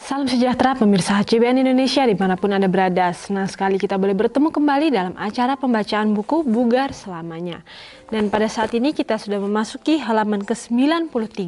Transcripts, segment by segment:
Salam sejahtera pemirsa HCBN Indonesia dimanapun Anda berada. Senang sekali kita boleh bertemu kembali dalam acara pembacaan buku Bugar Selamanya. Dan pada saat ini kita sudah memasuki halaman ke-93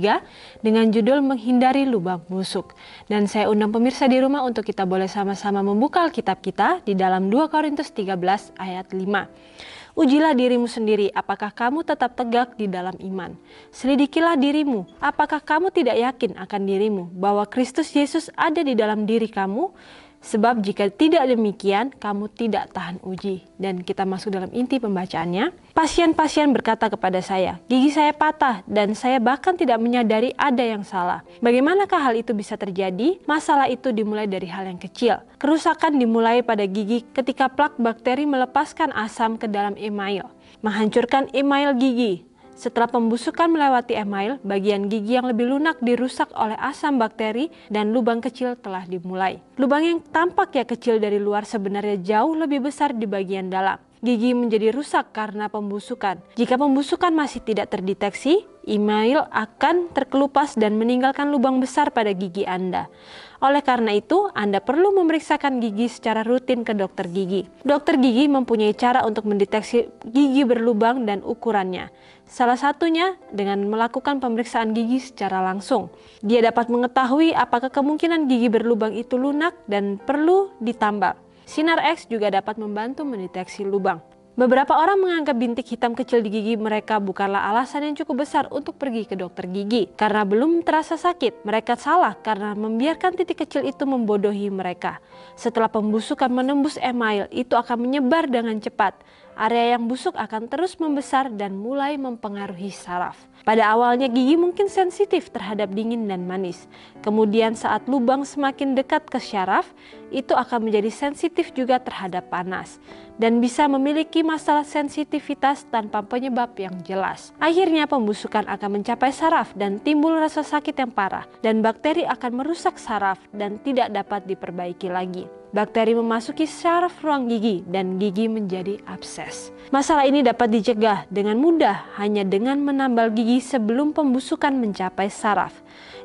dengan judul Menghindari Lubang Busuk. Dan saya undang pemirsa di rumah untuk kita boleh sama-sama membuka Alkitab kita di dalam 2 Korintus 13 ayat 5. Ujilah dirimu sendiri, apakah kamu tetap tegak di dalam iman. Selidikilah dirimu, apakah kamu tidak yakin akan dirimu bahwa Kristus Yesus ada di dalam diri kamu? Sebab jika tidak demikian, kamu tidak tahan uji. Dan kita masuk dalam inti pembacaannya. Pasien-pasien berkata kepada saya, gigi saya patah dan saya bahkan tidak menyadari ada yang salah. Bagaimanakah hal itu bisa terjadi? Masalah itu dimulai dari hal yang kecil. Kerusakan dimulai pada gigi ketika plak bakteri melepaskan asam ke dalam email, menghancurkan email gigi. Setelah pembusukan melewati email, bagian gigi yang lebih lunak dirusak oleh asam bakteri dan lubang kecil telah dimulai. Lubang yang tampaknya kecil dari luar sebenarnya jauh lebih besar di bagian dalam. Gigi menjadi rusak karena pembusukan. Jika pembusukan masih tidak terdeteksi, email akan terkelupas dan meninggalkan lubang besar pada gigi Anda. Oleh karena itu, Anda perlu memeriksakan gigi secara rutin ke dokter gigi. Dokter gigi mempunyai cara untuk mendeteksi gigi berlubang dan ukurannya. Salah satunya dengan melakukan pemeriksaan gigi secara langsung. Dia dapat mengetahui apakah kemungkinan gigi berlubang itu lunak dan perlu ditambal. Sinar X juga dapat membantu mendeteksi lubang. Beberapa orang menganggap bintik hitam kecil di gigi mereka bukanlah alasan yang cukup besar untuk pergi ke dokter gigi karena belum terasa sakit. Mereka salah karena membiarkan titik kecil itu membodohi mereka. Setelah pembusukan menembus email, itu akan menyebar dengan cepat. Area yang busuk akan terus membesar dan mulai mempengaruhi saraf. Pada awalnya gigi mungkin sensitif terhadap dingin dan manis. Kemudian saat lubang semakin dekat ke syaraf, itu akan menjadi sensitif juga terhadap panas. Dan bisa memiliki masalah sensitivitas tanpa penyebab yang jelas. Akhirnya pembusukan akan mencapai saraf dan timbul rasa sakit yang parah. Dan bakteri akan merusak saraf dan tidak dapat diperbaiki lagi. Bakteri memasuki saraf ruang gigi dan gigi menjadi abses. Masalah ini dapat dicegah dengan mudah hanya dengan menambal gigi sebelum pembusukan mencapai saraf.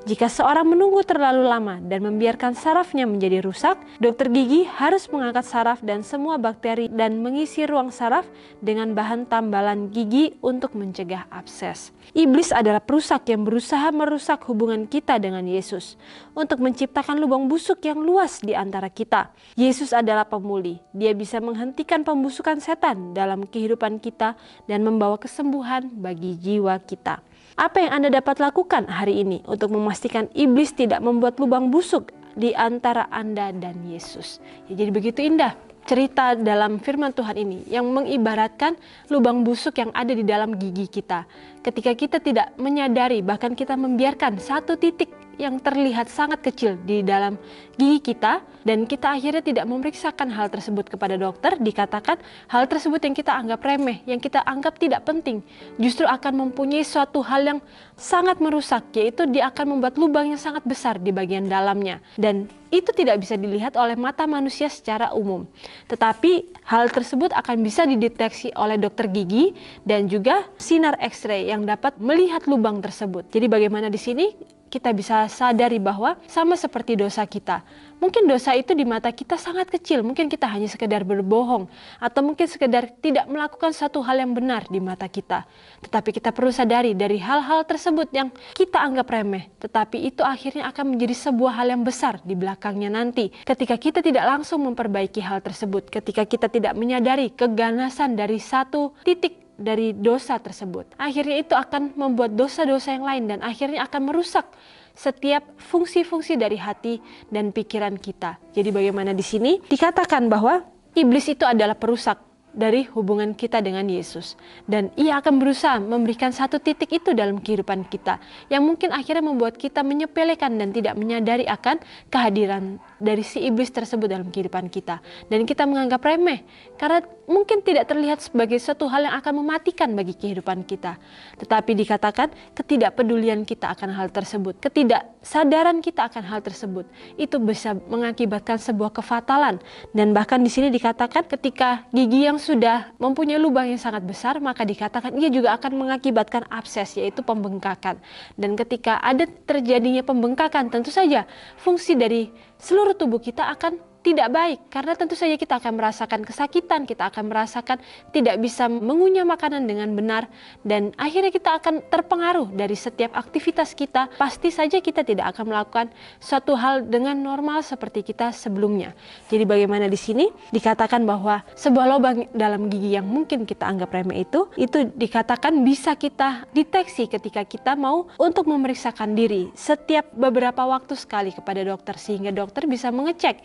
Jika seorang menunggu terlalu lama dan membiarkan sarafnya menjadi rusak, dokter gigi harus mengangkat saraf dan semua bakteri dan mengisi ruang saraf dengan bahan tambalan gigi untuk mencegah abses. Iblis adalah perusak yang berusaha merusak hubungan kita dengan Yesus untuk menciptakan lubang busuk yang luas di antara kita. Yesus adalah pemulih. Dia bisa menghentikan pembusukan setan dalam kehidupan kita dan membawa kesembuhan bagi jiwa kita. Apa yang Anda dapat lakukan hari ini untuk memastikan iblis tidak membuat lubang busuk di antara Anda dan Yesus? Ya, jadi begitu indah cerita dalam firman Tuhan ini yang mengibaratkan lubang busuk yang ada di dalam gigi kita. Ketika kita tidak menyadari, bahkan kita membiarkan satu titik yang terlihat sangat kecil di dalam gigi kita dan kita akhirnya tidak memeriksakan hal tersebut kepada dokter, dikatakan hal tersebut yang kita anggap remeh, yang kita anggap tidak penting, justru akan mempunyai suatu hal yang sangat merusak, yaitu dia akan membuat lubang yang sangat besar di bagian dalamnya dan itu tidak bisa dilihat oleh mata manusia secara umum. Tetapi hal tersebut akan bisa dideteksi oleh dokter gigi dan juga sinar X-ray yang dapat melihat lubang tersebut. Jadi bagaimana di sini kita bisa sadari bahwa sama seperti dosa kita. Mungkin dosa itu di mata kita sangat kecil, mungkin kita hanya sekedar berbohong atau mungkin sekedar tidak melakukan satu hal yang benar di mata kita. Tetapi kita perlu sadari dari hal-hal tersebut yang kita anggap remeh, tetapi itu akhirnya akan menjadi sebuah hal yang besar di belakangnya nanti. Ketika kita tidak langsung memperbaiki hal tersebut, ketika kita tidak menyadari keganasan dari satu titik dari dosa tersebut, akhirnya itu akan membuat dosa-dosa yang lain dan akhirnya akan merusak setiap fungsi-fungsi dari hati dan pikiran kita. Jadi bagaimana di sini dikatakan bahwa iblis itu adalah perusak dari hubungan kita dengan Yesus dan ia akan berusaha memberikan satu titik itu dalam kehidupan kita yang mungkin akhirnya membuat kita menyepelekan dan tidak menyadari akan kehadiran dari si iblis tersebut dalam kehidupan kita dan kita menganggap remeh karena mungkin tidak terlihat sebagai suatu hal yang akan mematikan bagi kehidupan kita, tetapi dikatakan ketidakpedulian kita akan hal tersebut, ketidaksadaran kita akan hal tersebut itu bisa mengakibatkan sebuah kefatalan dan bahkan di sini dikatakan ketika gigi yang sudah mempunyai lubang yang sangat besar, maka dikatakan ia juga akan mengakibatkan abses, yaitu pembengkakan. Dan ketika ada terjadinya pembengkakan, tentu saja fungsi dari seluruh tubuh kita akan tidak baik, karena tentu saja kita akan merasakan kesakitan, kita akan merasakan tidak bisa mengunyah makanan dengan benar, dan akhirnya kita akan terpengaruh dari setiap aktivitas kita. Pasti saja kita tidak akan melakukan suatu hal dengan normal seperti kita sebelumnya. Jadi bagaimana di sini dikatakan bahwa sebuah lubang dalam gigi yang mungkin kita anggap remeh itu dikatakan bisa kita deteksi ketika kita mau untuk memeriksakan diri setiap beberapa waktu sekali kepada dokter, sehingga dokter bisa mengecek.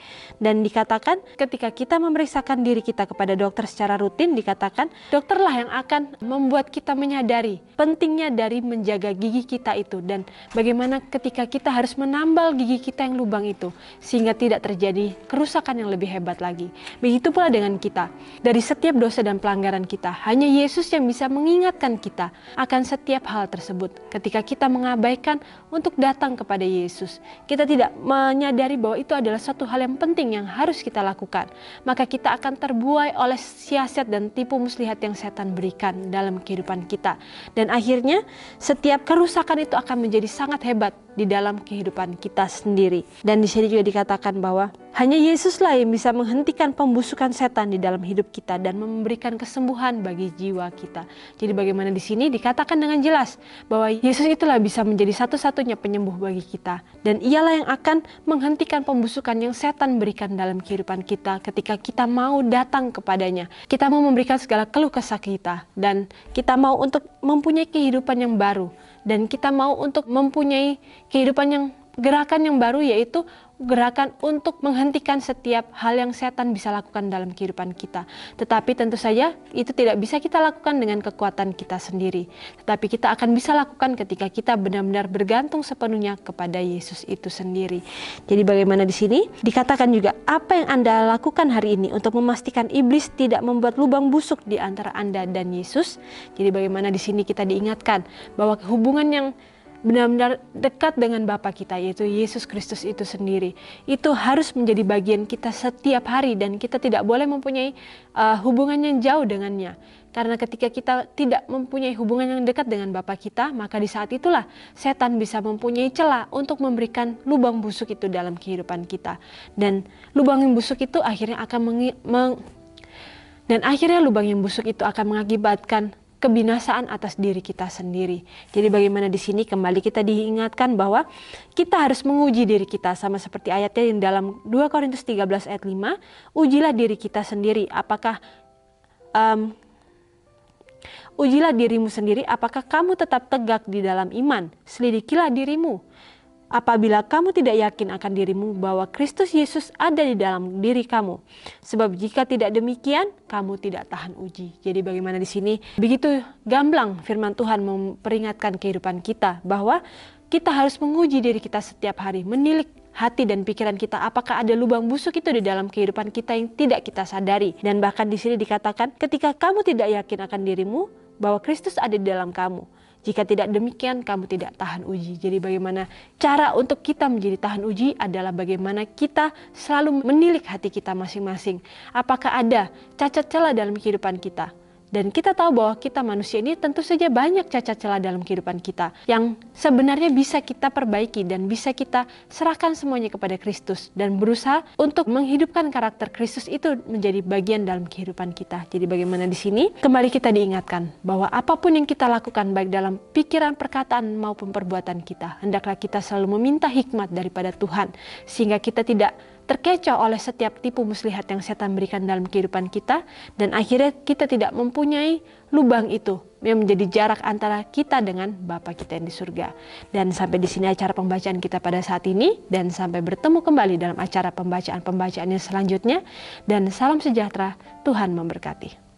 Dan dikatakan ketika kita memeriksakan diri kita kepada dokter secara rutin, dikatakan dokterlah yang akan membuat kita menyadari pentingnya dari menjaga gigi kita itu, dan bagaimana ketika kita harus menambal gigi kita yang lubang itu sehingga tidak terjadi kerusakan yang lebih hebat lagi. Begitu pula dengan kita. Dari setiap dosa dan pelanggaran kita, hanya Yesus yang bisa mengingatkan kita akan setiap hal tersebut. Ketika kita mengabaikan untuk datang kepada Yesus, kita tidak menyadari bahwa itu adalah suatu hal yang penting yang harus kita lakukan, maka kita akan terbuai oleh siasat dan tipu muslihat yang setan berikan dalam kehidupan kita. Dan akhirnya setiap kerusakan itu akan menjadi sangat hebat di dalam kehidupan kita sendiri. Dan di sini juga dikatakan bahwa hanya Yesuslah yang bisa menghentikan pembusukan setan di dalam hidup kita dan memberikan kesembuhan bagi jiwa kita. Jadi bagaimana di sini dikatakan dengan jelas bahwa Yesus itulah bisa menjadi satu-satunya penyembuh bagi kita, dan ialah yang akan menghentikan pembusukan yang setan berikan dalam kehidupan kita ketika kita mau datang kepadanya. Kita mau memberikan segala keluh kesah kita, dan kita mau untuk mempunyai kehidupan yang baru, dan kita mau untuk mempunyai kehidupan yang gerakan yang baru, yaitu gerakan untuk menghentikan setiap hal yang setan bisa lakukan dalam kehidupan kita. Tetapi tentu saja itu tidak bisa kita lakukan dengan kekuatan kita sendiri, tetapi kita akan bisa lakukan ketika kita benar-benar bergantung sepenuhnya kepada Yesus itu sendiri. Jadi bagaimana di sini dikatakan juga, apa yang Anda lakukan hari ini untuk memastikan iblis tidak membuat lubang busuk di antara Anda dan Yesus? Jadi bagaimana di sini kita diingatkan bahwa hubungan yang benar-benar dekat dengan Bapa kita, yaitu Yesus Kristus itu sendiri, itu harus menjadi bagian kita setiap hari, dan kita tidak boleh mempunyai hubungan yang jauh dengannya. Karena ketika kita tidak mempunyai hubungan yang dekat dengan Bapa kita, maka di saat itulah setan bisa mempunyai celah untuk memberikan lubang busuk itu dalam kehidupan kita. Dan lubang yang busuk itu akhirnya akan lubang yang busuk itu akan mengakibatkan kebinasaan atas diri kita sendiri. Jadi bagaimana di sini kembali kita diingatkan bahwa kita harus menguji diri kita, sama seperti ayatnya yang dalam 2 Korintus 13 ayat 5, ujilah diri kita sendiri, ujilah dirimu sendiri, apakah kamu tetap tegak di dalam iman? Selidikilah dirimu. Apabila kamu tidak yakin akan dirimu bahwa Kristus Yesus ada di dalam diri kamu. Sebab jika tidak demikian, kamu tidak tahan uji. Jadi bagaimana di sini? Begitu gamblang firman Tuhan memperingatkan kehidupan kita bahwa kita harus menguji diri kita setiap hari, menilik hati dan pikiran kita, apakah ada lubang busuk itu di dalam kehidupan kita yang tidak kita sadari. Dan bahkan di sini dikatakan, ketika kamu tidak yakin akan dirimu bahwa Kristus ada di dalam kamu. Jika tidak demikian, kamu tidak tahan uji. Jadi bagaimana cara untuk kita menjadi tahan uji adalah bagaimana kita selalu menilik hati kita masing-masing. Apakah ada cacat celah dalam kehidupan kita? Dan kita tahu bahwa kita manusia ini tentu saja banyak cacat celah dalam kehidupan kita yang sebenarnya bisa kita perbaiki dan bisa kita serahkan semuanya kepada Kristus dan berusaha untuk menghidupkan karakter Kristus itu menjadi bagian dalam kehidupan kita. Jadi bagaimana di sini kembali kita diingatkan bahwa apapun yang kita lakukan baik dalam pikiran, perkataan maupun perbuatan kita, hendaklah kita selalu meminta hikmat daripada Tuhan sehingga kita tidak terkecoh oleh setiap tipu muslihat yang setan berikan dalam kehidupan kita, dan akhirnya kita tidak mempunyai lubang itu yang menjadi jarak antara kita dengan Bapa kita yang di surga. Dan sampai di sini acara pembacaan kita pada saat ini, dan sampai bertemu kembali dalam acara pembacaan-pembacaan yang selanjutnya, dan salam sejahtera, Tuhan memberkati.